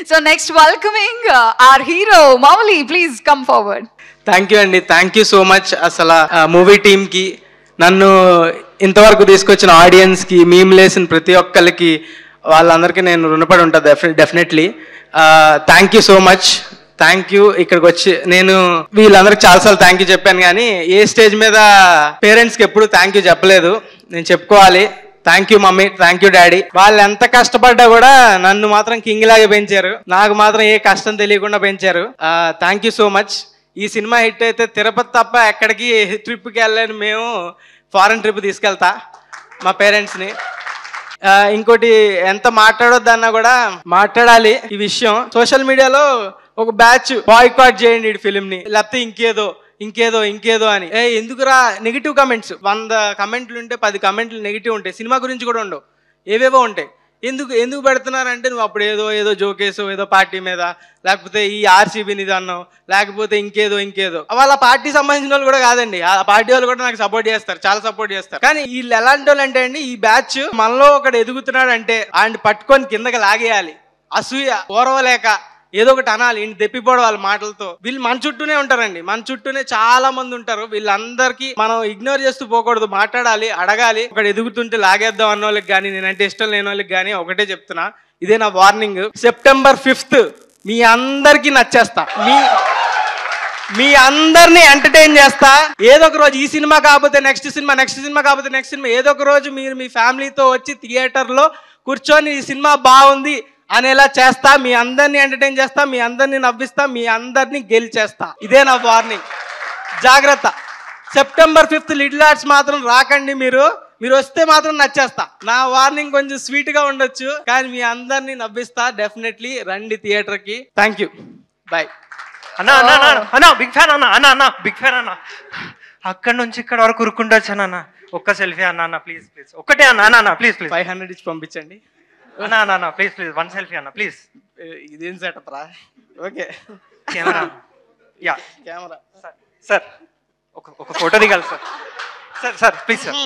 So next welcoming our hero Mauli, please come forward. Thank you అండి, thank you so much. అసలు movie టీమ్కి, నన్ను ఇంతవరకు తీసుకొచ్చిన ఆడియన్స్కి, మీమ్ లేసిన ప్రతి ఒక్కరికి, వాళ్ళందరికీ నేను రుణపడి ఉంటాను definitely. Thank you so much, thank you. ఇక్కడికి వచ్చి నేను వీళ్ళందరికి చాలాసార్లు థ్యాంక్ యూ చెప్పాను, కానీ ఏ స్టేజ్ మీద పేరెంట్స్కి ఎప్పుడు థ్యాంక్ యూ చెప్పలేదు. నేను చెప్పుకోవాలి. Thank you mummy, thank you daddy. వాళ్ళు ఎంత కష్టపడ్డా కూడా నన్ను మాత్రం కింగ్ లాగా పెంచారు, నాకు మాత్రం ఏ కష్టం తెలియకుండా పెంచారు. Thank you so much. ఈ సినిమా హిట్ అయితే తిరుపతి తప్ప ఎక్కడికి ట్రిప్కి వెళ్ళలేని మేము ఫారెన్ ట్రిప్ తీసుకెళ్తా మా పేరెంట్స్ని. ఇంకోటి, ఎంత మాట్లాడొద్దన్నా కూడా మాట్లాడాలి ఈ విషయం. సోషల్ మీడియాలో ఒక బ్యాచ్ బాయ్కాట్ చేయండి ఈ ఫిలింని, లేకపోతే ఇంకేదో అని. ఎందుకురా నెగిటివ్ కమెంట్స్? 100 కమెంట్లు ఉంటే 10 కమెంట్లు నెగిటివ్ ఉంటాయి. సినిమా గురించి కూడా ఉండవు, ఏవేవో ఉంటాయి. ఎందుకు పెడుతున్నారంటే, నువ్వు అప్పుడు ఏదో జోకేసో, ఏదో పార్టీ మీద, లేకపోతే ఈ ఆర్సీబీని ఇది అన్నావు, లేకపోతే ఇంకేదో. వాళ్ళ పార్టీ సంబంధించిన వాళ్ళు కూడా కాదండి, ఆ పార్టీ వాళ్ళు కూడా నాకు సపోర్ట్ చేస్తారు, చాలా సపోర్ట్ చేస్తారు. కానీ వీళ్ళు ఎలాంటి వాళ్ళు అంటే అండి, ఈ బ్యాచ్ మనలో ఒకడు ఎదుగుతున్నాడు అంటే ఆయన పట్టుకొని కిందకి లాగేయాలి. అసూయ ఓరవలేక ఏదో ఒకటి అనాలి, ఇంటి తెప్పిపోవడం వాళ్ళ మాటలతో. వీళ్ళు మన చుట్టూనే ఉంటారండి, మన చుట్టూనే చాలా మంది ఉంటారు. వీళ్ళందరికీ మనం ఇగ్నోర్ చేస్తూ పోకూడదు, మాట్లాడాలి, అడగాలి. ఒకటి ఎదుగుతుంటే లాగేద్దాం అన్న వాళ్ళకి కానీ, నేనంటే ఇష్టం లేని వాళ్ళకి కానీ ఒకటే చెప్తున్నా, ఇదే నా వార్నింగ్. September 5th మీ అందరికీ నచ్చేస్తా, మీ అందరినీ ఎంటర్టైన్ చేస్తా. ఏదో ఒక రోజు, ఈ సినిమా కాకపోతే నెక్స్ట్ సినిమా కాకపోతే నెక్స్ట్ సినిమా, ఏదో ఒక రోజు మీరు మీ ఫ్యామిలీతో వచ్చి థియేటర్లో కూర్చొని ఈ సినిమా బాగుంది అనేలా చేస్తా. మీ అందరినీ ఎంటర్టైన్ చేస్తా, మీ అందరినీ నవ్విస్తా, మీ అందరినీ గెలిచేస్తా. ఇదే నా వార్నింగ్, జాగ్రత్త. September 5th లిటిల్ ఆర్ట్స్ మాత్రం రాకండి. మీరు వస్తే మాత్రం నచ్చేస్తా. నా వార్నింగ్ కొంచెం స్వీట్గా ఉండొచ్చు, కానీ మీ అందరినీ నవ్విస్తా. డెఫినెట్లీ రండి థియేటర్కి. Thank you, bye. అన్నా బిగ్ ఫ్యాన్ అన్న బిగ్ ఫ్యాన్ అన్న. అక్కడ నుంచి ఇక్కడ వరకు ఉరుక్కుంటూ వచ్చాను అన్న. ఒక్క సెల్ఫీ అన్న ప్లీజ్ ఒక్కటే అన్న ప్లీజ్ 500 ఇచ్చి పంపించండి అన్న ప్లీజ్ 1 సెల్ఫీ అన్న ప్లీజ్. ఇదేం సెటప్ రా? ఓకే, కెమెరా సార్ ఒక ఫోటో దిగాలి సార్ ప్లీజ్ సార్.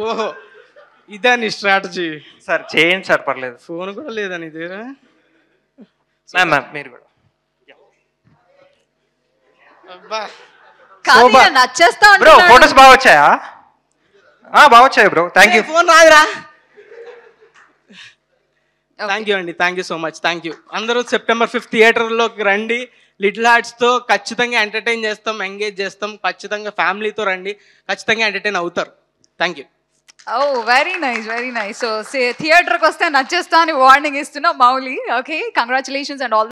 ఓహో, ఇదే నీ స్ట్రాటజీ సార్? చేయండి సార్, పర్లేదు. ఫోన్ కూడా లేదా నీ దగ్గర? మ్యామ్ మీరు కూడా. నచ్చేస్తా బ్రో, ఫోటోస్ బాగా వచ్చాయా? బాగా వచ్చాయి బ్రో, థ్యాంక్ యూ. ఫోన్ రాదురా. థ్యాంక్ యూ అండి, thank you so much, thank you. అందరూ September 5th థియేటర్లోకి రండి. లిటిల్ హార్ట్స్తో ఖచ్చితంగా ఎంటర్టైన్ చేస్తాం, ఎంగేజ్ చేస్తాం. ఖచ్చితంగా ఫ్యామిలీతో రండి, ఖచ్చితంగా ఎంటర్టైన్ అవుతారు. Thank you. Very nice. So థియేటర్కి వస్తే నచ్చేస్తా అని వార్నింగ్ ఇస్తున్నా Mouli. Okay, congratulations and all.